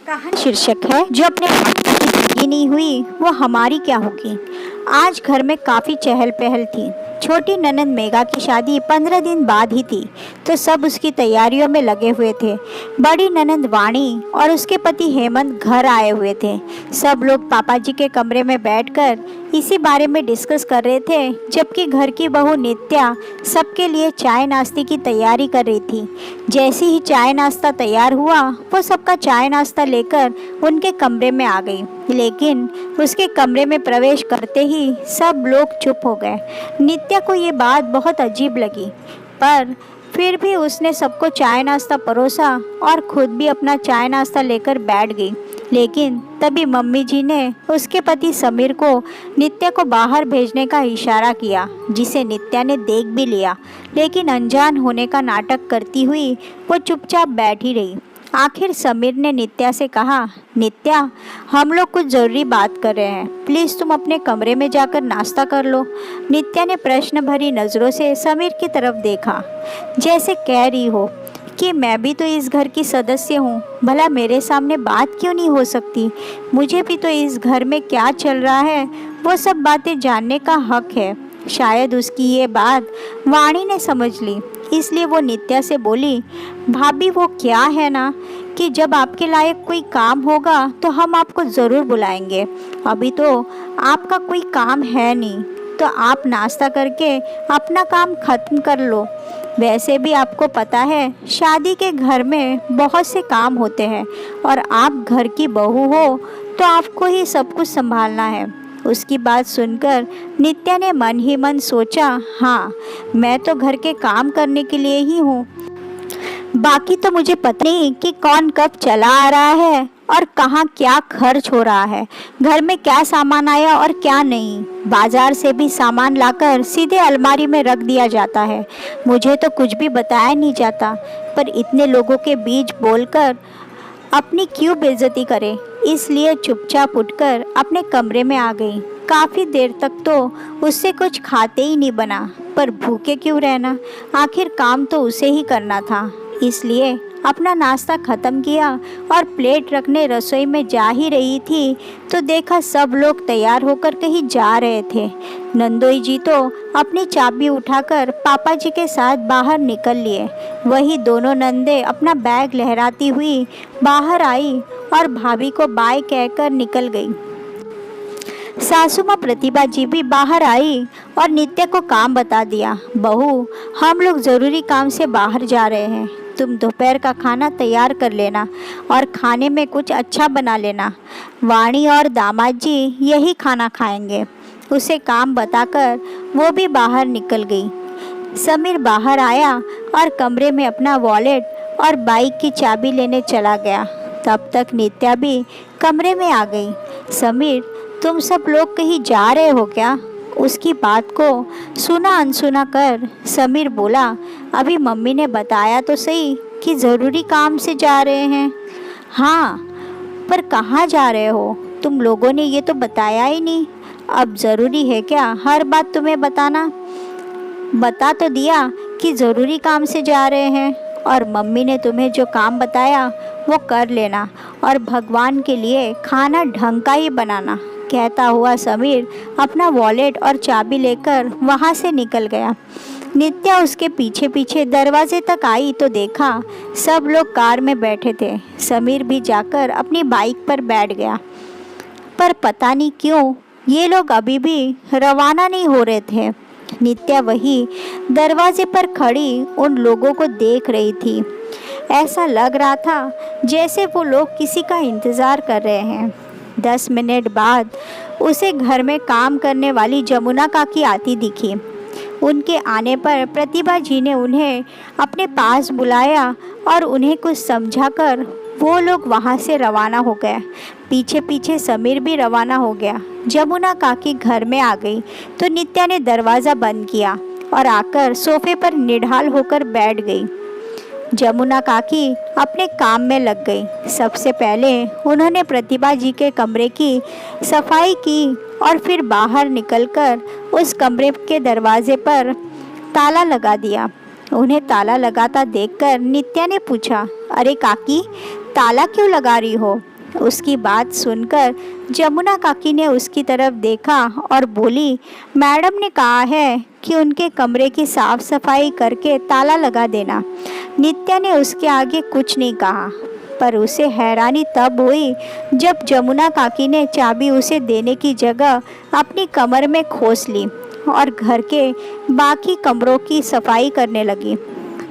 कहानी शीर्षक है जो अपने माता की जिंदगी नहीं हुई वो हमारी क्या होगी। आज घर में काफ़ी चहल पहल थी। छोटी ननंद मेघा की शादी 15 दिन बाद ही थी, तो सब उसकी तैयारियों में लगे हुए थे। बड़ी ननंद वाणी और उसके पति हेमंत घर आए हुए थे। सब लोग पापा जी के कमरे में बैठकर इसी बारे में डिस्कस कर रहे थे, जबकि घर की बहू नित्या सबके लिए चाय नाश्ते की तैयारी कर रही थी। जैसे ही चाय नाश्ता तैयार हुआ, वो सबका चाय नाश्ता लेकर उनके कमरे में आ गई। लेकिन उसके कमरे में प्रवेश करते ही सब लोग चुप हो गए। नित्या को ये बात बहुत अजीब लगी, पर फिर भी उसने सबको चाय नाश्ता परोसा और खुद भी अपना चाय नाश्ता लेकर बैठ गई। लेकिन तभी मम्मी जी ने उसके पति समीर को नित्या को बाहर भेजने का इशारा किया, जिसे नित्या ने देख भी लिया। लेकिन अनजान होने का नाटक करती हुई वो चुपचाप बैठी रही। आखिर समीर ने नित्या से कहा, नित्या, हम लोग कुछ ज़रूरी बात कर रहे हैं, प्लीज़ तुम अपने कमरे में जाकर नाश्ता कर लो। नित्या ने प्रश्न भरी नज़रों से समीर की तरफ देखा, जैसे कह रही हो कि मैं भी तो इस घर की सदस्य हूँ, भला मेरे सामने बात क्यों नहीं हो सकती। मुझे भी तो इस घर में क्या चल रहा है वो सब बातें जानने का हक है। शायद उसकी ये बात वाणी ने समझ ली, इसलिए वो नित्या से बोली, भाभी वो क्या है ना कि जब आपके लायक कोई काम होगा तो हम आपको ज़रूर बुलाएंगे। अभी तो आपका कोई काम है नहीं, तो आप नाश्ता करके अपना काम ख़त्म कर लो। वैसे भी आपको पता है शादी के घर में बहुत से काम होते हैं और आप घर की बहू हो तो आपको ही सब कुछ संभालना है। उसकी बात सुनकर नित्या ने मन ही मन सोचा, हाँ, मैं तो घर के काम करने के लिए ही हूँ, बाकी तो मुझे पता नहीं कि कौन कब चला आ रहा है और कहाँ क्या खर्च हो रहा है, घर में क्या सामान आया और क्या नहीं। बाजार से भी सामान लाकर सीधे अलमारी में रख दिया जाता है। मुझे तो कुछ भी बताया नहीं जाता, पर इतने लोगों के बीच बोलकर अपनी क्यों बेइज्जती करे, इसलिए चुपचाप उठकर अपने कमरे में आ गई। काफ़ी देर तक तो उससे कुछ खाते ही नहीं बना, पर भूखे क्यों रहना, आखिर काम तो उसे ही करना था। इसलिए अपना नाश्ता ख़त्म किया और प्लेट रखने रसोई में जा ही रही थी तो देखा सब लोग तैयार होकर कहीं जा रहे थे। नंदोई जी तो अपनी चाबी उठाकर पापा जी के साथ बाहर निकल लिए। वही दोनों नंदे अपना बैग लहराती हुई बाहर आई और भाभी को बाय कहकर निकल गई। सासू माँ प्रतिभा जी भी बाहर आई और नित्या को काम बता दिया, बहू, हम लोग ज़रूरी काम से बाहर जा रहे हैं, तुम दोपहर का खाना तैयार कर लेना और खाने में कुछ अच्छा बना लेना। वाणी और दामाद जी यही खाना खाएंगे। उसे काम बताकर वो भी बाहर निकल गई। समीर बाहर आया और कमरे में अपना वॉलेट और बाइक की चाबी लेने चला गया। तब तक नित्या भी कमरे में आ गई। समीर, तुम सब लोग कहीं जा रहे हो क्या? उसकी बात को सुना अनसुना कर समीर बोला, अभी मम्मी ने बताया तो सही कि ज़रूरी काम से जा रहे हैं। हाँ, पर कहाँ जा रहे हो? तुम लोगों ने ये तो बताया ही नहीं। अब ज़रूरी है क्या हर बात तुम्हें बताना? बता तो दिया कि ज़रूरी काम से जा रहे हैं, और मम्मी ने तुम्हें जो काम बताया वो कर लेना और भगवान के लिए खाना ढंग का ही बनाना। कहता हुआ समीर अपना वॉलेट और चाबी लेकर वहाँ से निकल गया। नित्या उसके पीछे पीछे दरवाजे तक आई तो देखा सब लोग कार में बैठे थे। समीर भी जाकर अपनी बाइक पर बैठ गया, पर पता नहीं क्यों ये लोग अभी भी रवाना नहीं हो रहे थे। नित्या वही दरवाजे पर खड़ी उन लोगों को देख रही थी। ऐसा लग रहा था जैसे वो लोग किसी का इंतज़ार कर रहे हैं। 10 मिनट बाद उसे घर में काम करने वाली जमुना काकी आती दिखी। उनके आने पर प्रतिभा जी ने उन्हें अपने पास बुलाया और उन्हें कुछ समझाकर वो लोग वहाँ से रवाना हो गए। पीछे पीछे समीर भी रवाना हो गया। जमुना काकी घर में आ गई तो नित्या ने दरवाज़ा बंद किया और आकर सोफे पर निढाल होकर बैठ गई। जमुना काकी अपने काम में लग गई। सबसे पहले उन्होंने प्रतिभा जी के कमरे की सफाई की और फिर बाहर निकलकर उस कमरे के दरवाजे पर ताला लगा दिया। उन्हें ताला लगाता देखकर नित्या ने पूछा, अरे काकी, ताला क्यों लगा रही हो? उसकी बात सुनकर जमुना काकी ने उसकी तरफ देखा और बोली, मैडम ने कहा है कि उनके कमरे की साफ सफाई करके ताला लगा देना। नित्या ने उसके आगे कुछ नहीं कहा, पर उसे हैरानी तब हुई जब जमुना काकी ने चाबी उसे देने की जगह अपनी कमर में खोस ली और घर के बाकी कमरों की सफाई करने लगी।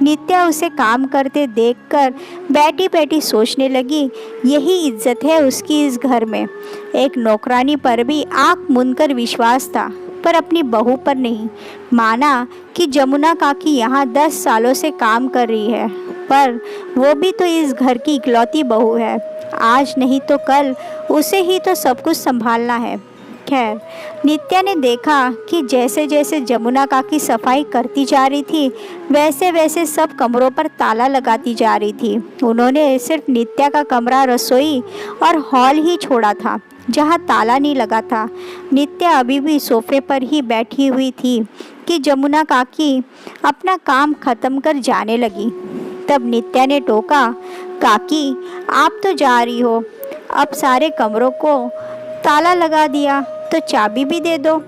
नित्या उसे काम करते देखकर बैठी बैठी सोचने लगी, यही इज्जत है उसकी इस घर में। एक नौकरानी पर भी आंख मूंदकर विश्वास था, पर अपनी बहू पर नहीं। माना कि जमुना काकी यहाँ 10 सालों से काम कर रही है, पर वो भी तो इस घर की इकलौती बहू है। आज नहीं तो कल उसे ही तो सब कुछ संभालना है। खैर, नित्या ने देखा कि जैसे जैसे जमुना काकी सफाई करती जा रही थी, वैसे वैसे सब कमरों पर ताला लगाती जा रही थी। उन्होंने सिर्फ नित्या का कमरा, रसोई और हॉल ही छोड़ा था जहाँ ताला नहीं लगा था। नित्या अभी भी सोफे पर ही बैठी हुई थी कि जमुना काकी अपना काम खत्म कर जाने लगी। तब नित्या ने टोका, काकी आप तो जा रही हो, अब सारे कमरों को ताला लगा दिया तो चाबी भी दे दो,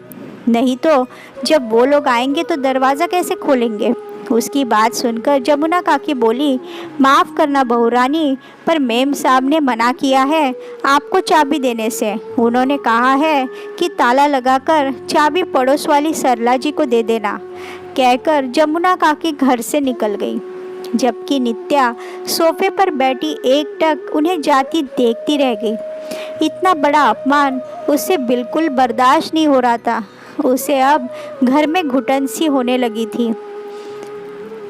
नहीं तो जब वो लोग आएंगे तो दरवाज़ा कैसे खोलेंगे। उसकी बात सुनकर जमुना काकी बोली, माफ़ करना बहू रानी, पर मेम साहब ने मना किया है आपको चाबी देने से। उन्होंने कहा है कि ताला लगाकर चाबी पड़ोस वाली सरला जी को दे देना। कहकर जमुना काकी घर से निकल गई, जबकि नित्या सोफे पर बैठी एकटक उन्हें जाती देखती रह गई। इतना बड़ा अपमान उसे बिल्कुल बर्दाश्त नहीं हो रहा था। उसे अब घर में घुटन सी होने लगी थी।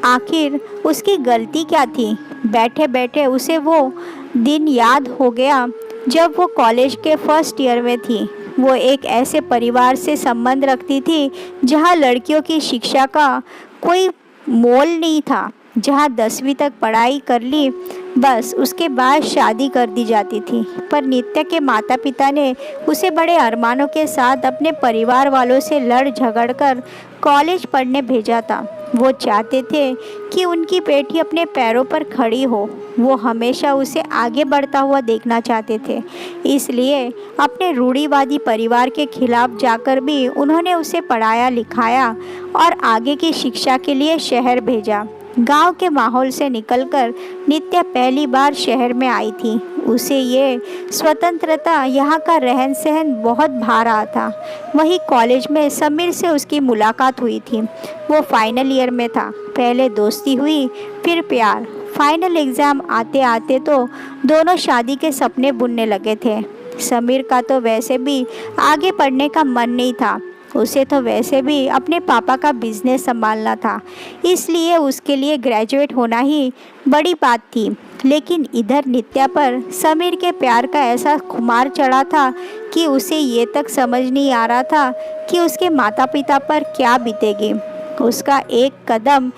आखिर उसकी गलती क्या थी? बैठे बैठे उसे वो दिन याद हो गया जब वो कॉलेज के फर्स्ट ईयर में थी। वो एक ऐसे परिवार से संबंध रखती थी जहाँ लड़कियों की शिक्षा का कोई मोल नहीं था, जहाँ 10वीं तक पढ़ाई कर ली, बस उसके बाद शादी कर दी जाती थी। पर नित्या के माता पिता ने उसे बड़े अरमानों के साथ अपने परिवार वालों से लड़ झगड़ कर कॉलेज पढ़ने भेजा था। वो चाहते थे कि उनकी बेटी अपने पैरों पर खड़ी हो। वो हमेशा उसे आगे बढ़ता हुआ देखना चाहते थे, इसलिए अपने रूढ़िवादी परिवार के खिलाफ जाकर भी उन्होंने उसे पढ़ाया लिखाया और आगे की शिक्षा के लिए शहर भेजा। गांव के माहौल से निकलकर नित्या पहली बार शहर में आई थी। उसे ये स्वतंत्रता, यहाँ का रहन सहन बहुत भा रहा था। वही कॉलेज में समीर से उसकी मुलाकात हुई थी। वो फाइनल ईयर में था। पहले दोस्ती हुई, फिर प्यार। फाइनल एग्ज़ाम आते आते तो दोनों शादी के सपने बुनने लगे थे। समीर का तो वैसे भी आगे पढ़ने का मन नहीं था। उसे तो वैसे भी अपने पापा का बिजनेस संभालना था, इसलिए उसके लिए ग्रेजुएट होना ही बड़ी बात थी। लेकिन इधर नित्या पर समीर के प्यार का ऐसा खुमार चढ़ा था कि उसे ये तक समझ नहीं आ रहा था कि उसके माता पिता पर क्या बीतेगी। उसका एक कदम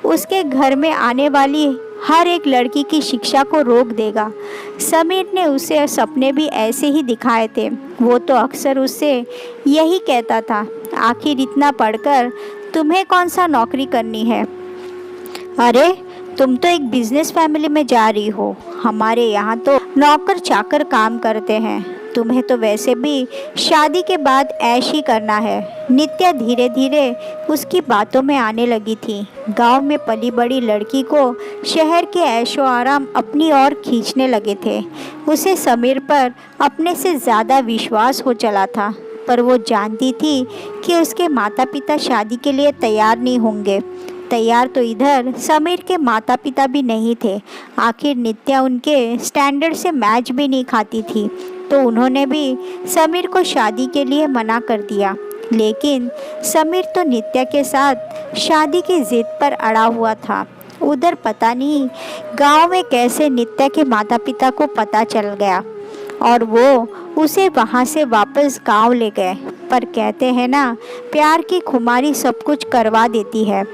उसके घर में आने वाली हर एक लड़की की शिक्षा को रोक देगा। समीर ने उसे सपने भी ऐसे ही दिखाए थे। वो तो अक्सर उससे यही कहता था, आखिर इतना पढ़कर तुम्हें कौन सा नौकरी करनी है? अरे तुम तो एक बिजनेस फैमिली में जा रही हो। हमारे यहाँ तो नौकर चाकर काम करते हैं। तुम्हें तो वैसे भी शादी के बाद ऐश ही करना है। नित्या धीरे धीरे उसकी बातों में आने लगी थी। गांव में पली बड़ी लड़की को शहर के ऐशो आराम अपनी ओर खींचने लगे थे। उसे समीर पर अपने से ज़्यादा विश्वास हो चला था, पर वो जानती थी कि उसके माता पिता शादी के लिए तैयार नहीं होंगे। तैयार तो इधर समीर के माता पिता भी नहीं थे। आखिर नित्या उनके स्टैंडर्ड से मैच भी नहीं खाती थी, तो उन्होंने भी समीर को शादी के लिए मना कर दिया। लेकिन समीर तो नित्या के साथ शादी की जिद पर अड़ा हुआ था। उधर पता नहीं गांव में कैसे नित्या के माता पिता को पता चल गया और वो उसे वहां से वापस गांव ले गए। पर कहते हैं ना, प्यार की खुमारी सब कुछ करवा देती है।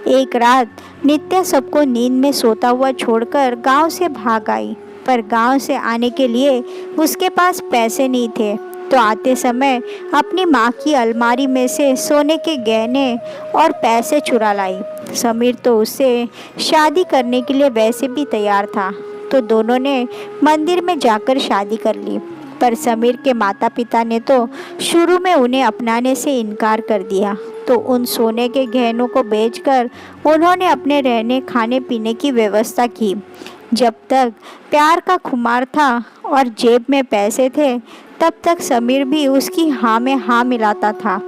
एक रात नित्या सबको नींद में सोता हुआ छोड़कर गांव से भाग आई, पर गांव से आने के लिए उसके पास पैसे नहीं थे, तो आते समय अपनी माँ की अलमारी में से सोने के गहने और पैसे चुरा लाई। समीर तो उससे शादी करने के लिए वैसे भी तैयार था, तो तो दोनों ने मंदिर में जाकर शादी कर ली। पर समीर के माता पिता ने तो शुरू में उन्हें अपनाने से इनकार कर दिया। तो उन सोने के गहनों को बेचकर उन्होंने अपने रहने खाने पीने की व्यवस्था की। जब तक प्यार का खुमार था और जेब में पैसे थे, तब तक समीर भी उसकी हाँ में हाँ मिलाता था।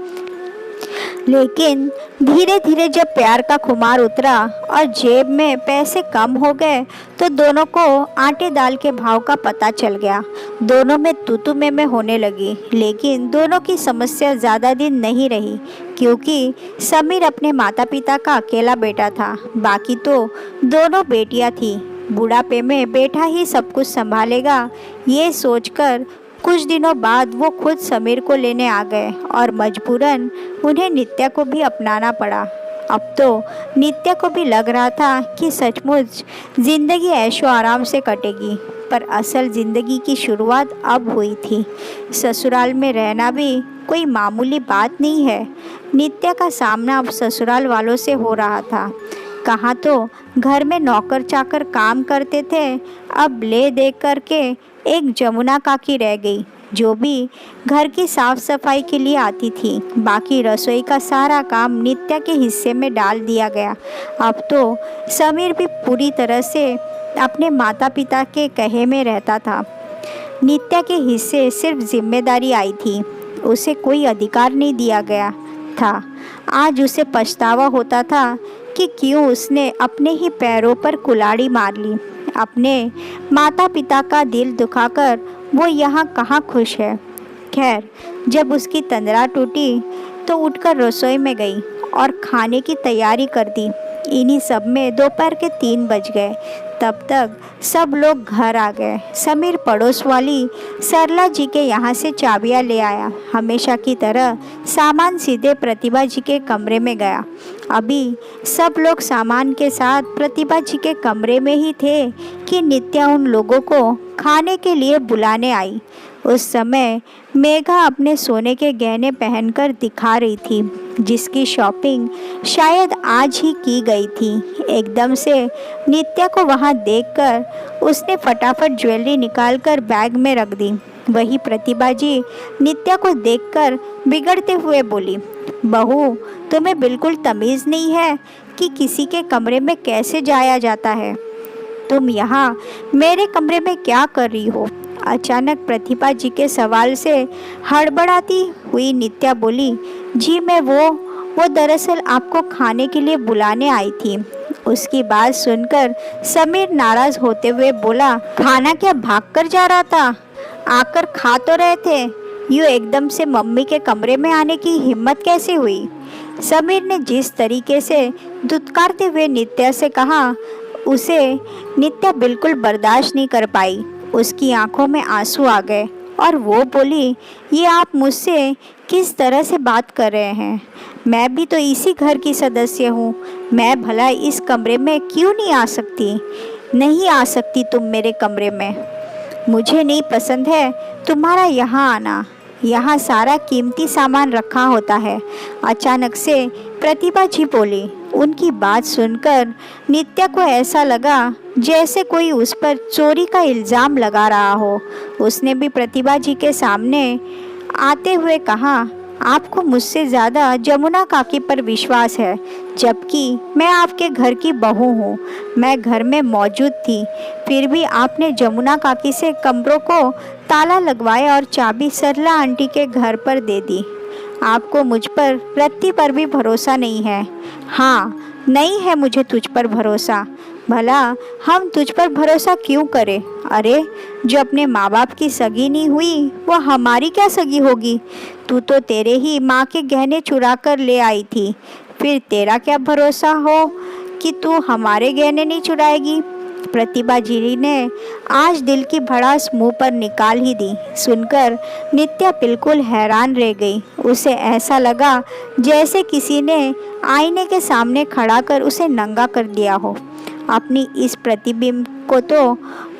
लेकिन धीरे धीरे जब प्यार का खुमार उतरा और जेब में पैसे कम हो गए, तो दोनों को आटे दाल के भाव का पता चल गया। दोनों में तू में होने लगी। लेकिन दोनों की समस्या ज़्यादा दिन नहीं रही, क्योंकि समीर अपने माता पिता का अकेला बेटा था, बाकी तो दोनों बेटियां थीं। बुढ़ापे में बेटा ही सब कुछ संभालेगा, ये सोचकर कुछ दिनों बाद वो खुद समीर को लेने आ गए और मजबूरन उन्हें नित्या को भी अपनाना पड़ा। अब तो नित्या को भी लग रहा था कि सचमुच ज़िंदगी ऐशो आराम से कटेगी, पर असल ज़िंदगी की शुरुआत अब हुई थी। ससुराल में रहना भी कोई मामूली बात नहीं है। नित्या का सामना अब ससुराल वालों से हो रहा था। कहाँ तो घर में नौकर चाकर काम करते थे, अब ले दे करके एक जमुना काकी रह गई, जो भी घर की साफ सफाई के लिए आती थी। बाकी रसोई का सारा काम नित्या के हिस्से में डाल दिया गया। अब तो समीर भी पूरी तरह से अपने माता पिता के कहे में रहता था। नित्या के हिस्से सिर्फ जिम्मेदारी आई थी, उसे कोई अधिकार नहीं दिया गया था। आज उसे पछतावा होता था कि क्यों उसने अपने ही पैरों पर कुल्हाड़ी मार ली। अपने माता पिता का दिल दुखाकर वो यहाँ कहाँ खुश है। खैर, जब उसकी तंद्रा टूटी तो उठकर रसोई में गई और खाने की तैयारी कर दी। इन्हीं सब में दोपहर के 3 बज गए। तब तक सब लोग घर आ गए। समीर पड़ोस वाली सरला जी के यहाँ से चाबियाँ ले आया। हमेशा की तरह सामान सीधे प्रतिभा जी के कमरे में गया। अभी सब लोग सामान के साथ प्रतिभा जी के कमरे में ही थे कि नित्या उन लोगों को खाने के लिए बुलाने आई। उस समय मेघा अपने सोने के गहने पहनकर दिखा रही थी, जिसकी शॉपिंग शायद आज ही की गई थी। एकदम से नित्या को वहां देखकर उसने फटाफट ज्वेलरी निकालकर बैग में रख दी। वही प्रतिभा जी नित्या को देखकर बिगड़ते हुए बोली, बहू, तुम्हें बिल्कुल तमीज़ नहीं है कि किसी के कमरे में कैसे जाया जाता है। तुम यहाँ मेरे कमरे में क्या कर रही हो? अचानक प्रतिभा जी के सवाल से हड़बड़ाती हुई नित्या बोली, जी मैं वो दरअसल आपको खाने के लिए बुलाने आई थी। उसकी बात सुनकर समीर नाराज होते हुए बोला, खाना क्या भाग कर जा रहा था? आकर खा तो रहे थे। यूँ एकदम से मम्मी के कमरे में आने की हिम्मत कैसे हुई? समीर ने जिस तरीके से दुत्कारते हुए नित्या से कहा, उसे नित्या बिल्कुल बर्दाश्त नहीं कर पाई। उसकी आंखों में आंसू आ गए और वो बोली, ये आप मुझसे किस तरह से बात कर रहे हैं? मैं भी तो इसी घर की सदस्य हूँ। मैं भला इस कमरे में क्यों नहीं आ सकती? नहीं आ सकती तुम मेरे कमरे में। मुझे नहीं पसंद है तुम्हारा यहाँ आना। यहाँ सारा कीमती सामान रखा होता है। अचानक से प्रतिभा जी बोली। उनकी बात सुनकर नित्या को ऐसा लगा जैसे कोई उस पर चोरी का इल्ज़ाम लगा रहा हो। उसने भी प्रतिभा जी के सामने आते हुए कहा, आपको मुझसे ज़्यादा जमुना काकी पर विश्वास है, जबकि मैं आपके घर की बहू हूँ। मैं घर में मौजूद थी, फिर भी आपने जमुना काकी से कमरों को ताला लगवाया और चाबी सरला आंटी के घर पर दे दी। आपको मुझ पर रत्ती पर भी भरोसा नहीं है। हाँ, नहीं है मुझे तुझ पर भरोसा। भला हम तुझ पर भरोसा क्यों करें? अरे, जो अपने माँ बाप की सगी नहीं हुई, वो हमारी क्या सगी होगी? तू तो तेरे ही माँ के गहने चुरा कर ले आई थी, फिर तेरा क्या भरोसा हो कि तू हमारे गहने नहीं चुराएगी? प्रतिभा जी ने आज दिल की भड़ास मुंह पर निकाल ही दी। सुनकर नित्या बिल्कुल हैरान रह गई। उसे ऐसा लगा जैसे किसी ने आईने के सामने खड़ा कर उसे नंगा कर दिया हो। अपनी इस प्रतिबिंब को तो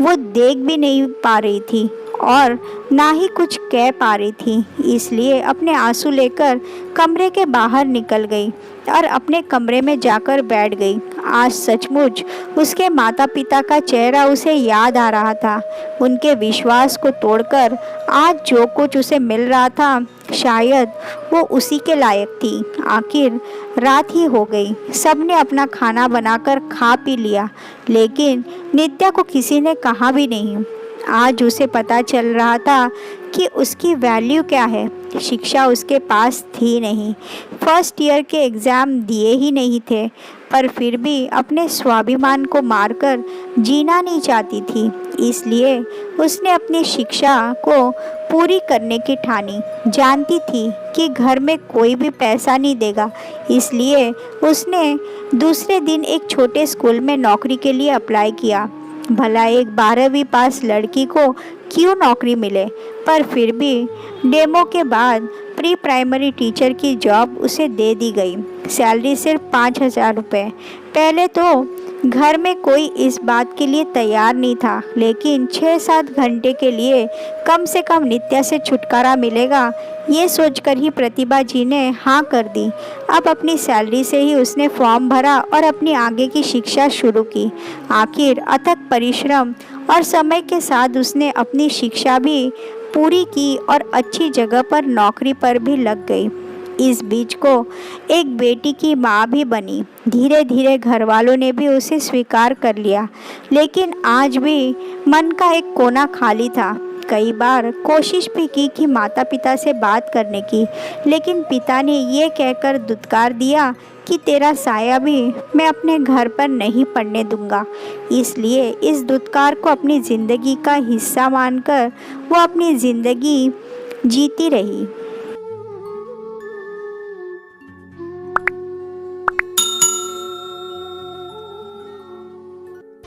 वो देख भी नहीं पा रही थी और ना ही कुछ कह पा रही थी, इसलिए अपने आंसू लेकर कमरे के बाहर निकल गई और अपने कमरे में जाकर बैठ गई। आज सचमुच उसके माता पिता का चेहरा उसे याद आ रहा था। उनके विश्वास को तोड़कर आज जो कुछ उसे मिल रहा था, शायद वो उसी के लायक थी। आखिर रात ही हो गई। सबने अपना खाना बनाकर खा पी लिया, लेकिन नित्या को किसी ने कहा भी नहीं। आज उसे पता चल रहा था कि उसकी वैल्यू क्या है। शिक्षा उसके पास थी नहीं, फर्स्ट ईयर के एग्ज़ाम दिए ही नहीं थे, पर फिर भी अपने स्वाभिमान को मारकर जीना नहीं चाहती थी। इसलिए उसने अपनी शिक्षा को पूरी करने की ठानी। जानती थी कि घर में कोई भी पैसा नहीं देगा, इसलिए उसने दूसरे दिन एक छोटे स्कूल में नौकरी के लिए अप्लाई किया। भला एक 12वीं पास लड़की को क्यों नौकरी मिले, पर फिर भी डेमो के बाद प्री प्राइमरी टीचर की जॉब उसे दे दी गई। सैलरी सिर्फ 5,000 रुपये। पहले तो घर में कोई इस बात के लिए तैयार नहीं था, लेकिन 6-7 घंटे के लिए कम से कम नित्या से छुटकारा मिलेगा, ये सोचकर ही प्रतिभा जी ने हाँ कर दी। अब अपनी सैलरी से ही उसने फॉर्म भरा और अपनी आगे की शिक्षा शुरू की। आखिर अथक परिश्रम और समय के साथ उसने अपनी शिक्षा भी पूरी की और अच्छी जगह पर नौकरी पर भी लग गई। इस बीच को एक बेटी की माँ भी बनी। धीरे धीरे घर वालों ने भी उसे स्वीकार कर लिया, लेकिन आज भी मन का एक कोना खाली था। कई बार कोशिश भी की कि माता पिता से बात करने की, लेकिन पिता ने ये कहकर दुत्कार दिया कि तेरा साया भी मैं अपने घर पर नहीं पड़ने दूंगा। इसलिए इस दुत्कार को अपनी ज़िंदगी का हिस्सा मानकर वो अपनी ज़िंदगी जीती रही।